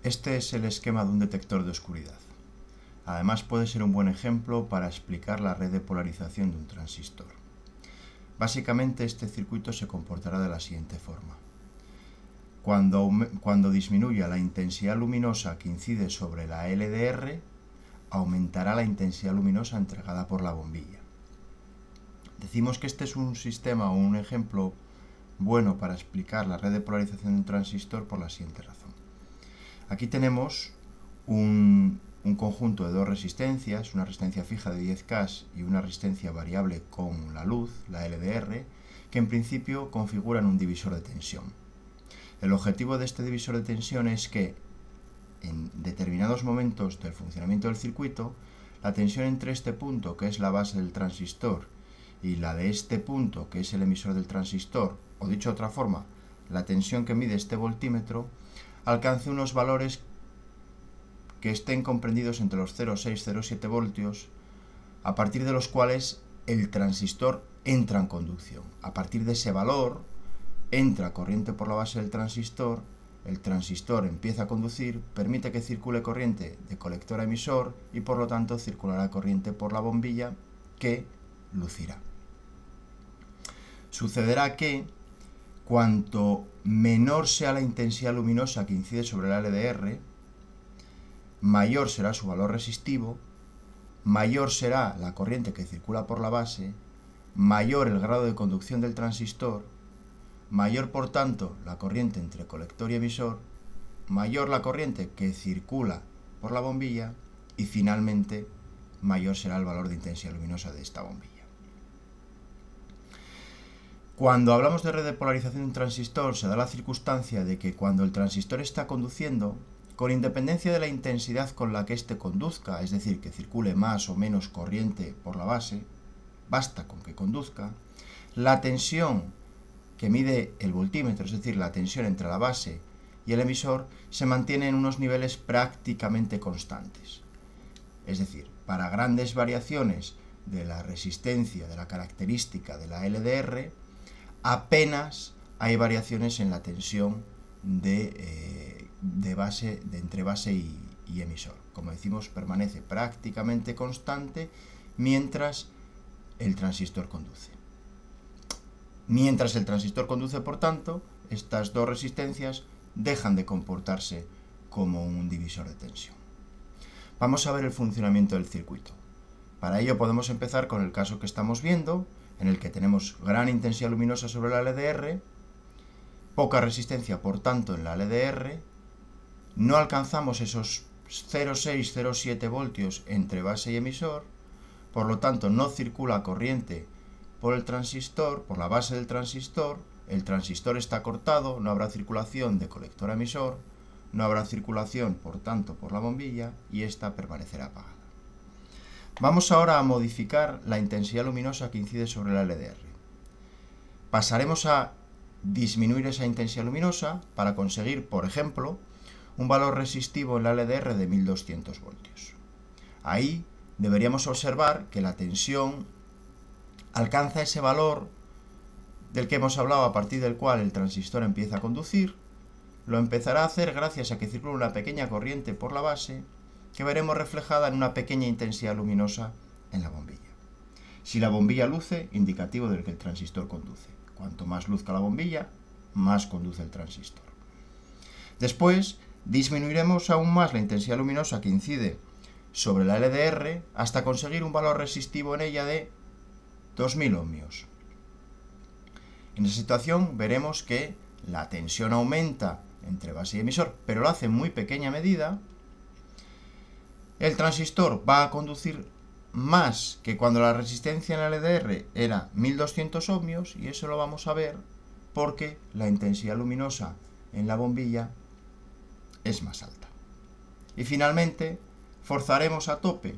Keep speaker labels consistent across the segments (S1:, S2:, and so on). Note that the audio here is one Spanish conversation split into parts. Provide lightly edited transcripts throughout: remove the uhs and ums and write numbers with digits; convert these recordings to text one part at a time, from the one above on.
S1: Este es el esquema de un detector de oscuridad. Además puede ser un buen ejemplo para explicar la red de polarización de un transistor. Básicamente este circuito se comportará de la siguiente forma. Cuando disminuya la intensidad luminosa que incide sobre la LDR, aumentará la intensidad luminosa entregada por la bombilla. Decimos que este es un sistema o un ejemplo bueno para explicar la red de polarización de un transistor por la siguiente razón. Aquí tenemos un conjunto de dos resistencias, una resistencia fija de 10K y una resistencia variable con la luz, la LDR, que en principio configuran un divisor de tensión. El objetivo de este divisor de tensión es que en determinados momentos del funcionamiento del circuito, la tensión entre este punto, que es la base del transistor, y la de este punto, que es el emisor del transistor, o dicho de otra forma, la tensión que mide este voltímetro, alcance unos valores que estén comprendidos entre los 0,6 y 0,7 voltios, a partir de los cuales el transistor entra en conducción. A partir de ese valor, entra corriente por la base del transistor, el transistor empieza a conducir, permite que circule corriente de colector a emisor y por lo tanto circulará corriente por la bombilla que lucirá. Sucederá que cuanto menor sea la intensidad luminosa que incide sobre la LDR, mayor será su valor resistivo, mayor será la corriente que circula por la base, mayor el grado de conducción del transistor, mayor por tanto la corriente entre colector y emisor, mayor la corriente que circula por la bombilla y finalmente mayor será el valor de intensidad luminosa de esta bombilla. Cuando hablamos de red de polarización de un transistor se da la circunstancia de que cuando el transistor está conduciendo, con independencia de la intensidad con la que éste conduzca, es decir, que circule más o menos corriente por la base, basta con que conduzca, la tensión que mide el voltímetro, es decir, la tensión entre la base y el emisor, se mantiene en unos niveles prácticamente constantes. Es decir, para grandes variaciones de la resistencia, de la característica de la LDR, apenas hay variaciones en la tensión entre base y emisor. Como decimos, permanece prácticamente constante mientras el transistor conduce. Mientras el transistor conduce, por tanto, estas dos resistencias dejan de comportarse como un divisor de tensión. Vamos a ver el funcionamiento del circuito. Para ello podemos empezar con el caso que estamos viendo, en el que tenemos gran intensidad luminosa sobre la LDR, poca resistencia, por tanto, en la LDR, no alcanzamos esos 0,6, 0,7 voltios entre base y emisor, por lo tanto no circula corriente por el transistor, por la base del transistor, el transistor está cortado, no habrá circulación de colector a emisor, no habrá circulación, por tanto, por la bombilla y esta permanecerá apagada. Vamos ahora a modificar la intensidad luminosa que incide sobre la LDR. Pasaremos a disminuir esa intensidad luminosa para conseguir, por ejemplo, un valor resistivo en la LDR de 1200 voltios. Ahí deberíamos observar que la tensión alcanza ese valor del que hemos hablado, a partir del cual el transistor empieza a conducir. Lo empezará a hacer gracias a que circula una pequeña corriente por la base que veremos reflejada en una pequeña intensidad luminosa en la bombilla. Si la bombilla luce, indicativo de que el transistor conduce. Cuanto más luzca la bombilla, más conduce el transistor. Después disminuiremos aún más la intensidad luminosa que incide sobre la LDR hasta conseguir un valor resistivo en ella de 2000 ohmios. En esa situación veremos que la tensión aumenta entre base y emisor, pero lo hace en muy pequeña medida. El transistor va a conducir más que cuando la resistencia en la LDR era 1200 ohmios, y eso lo vamos a ver porque la intensidad luminosa en la bombilla es más alta. Y finalmente forzaremos a tope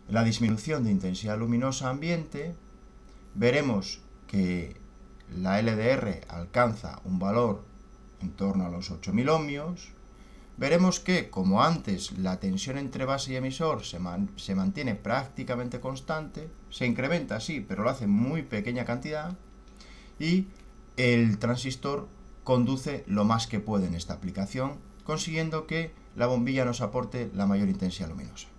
S1: la disminución de intensidad luminosa ambiente. Veremos que la LDR alcanza un valor en torno a los 8000 ohmios. Veremos que, como antes, la tensión entre base y emisor se mantiene prácticamente constante, se incrementa, sí, pero lo hace en muy pequeña cantidad, y el transistor conduce lo más que puede en esta aplicación, consiguiendo que la bombilla nos aporte la mayor intensidad luminosa.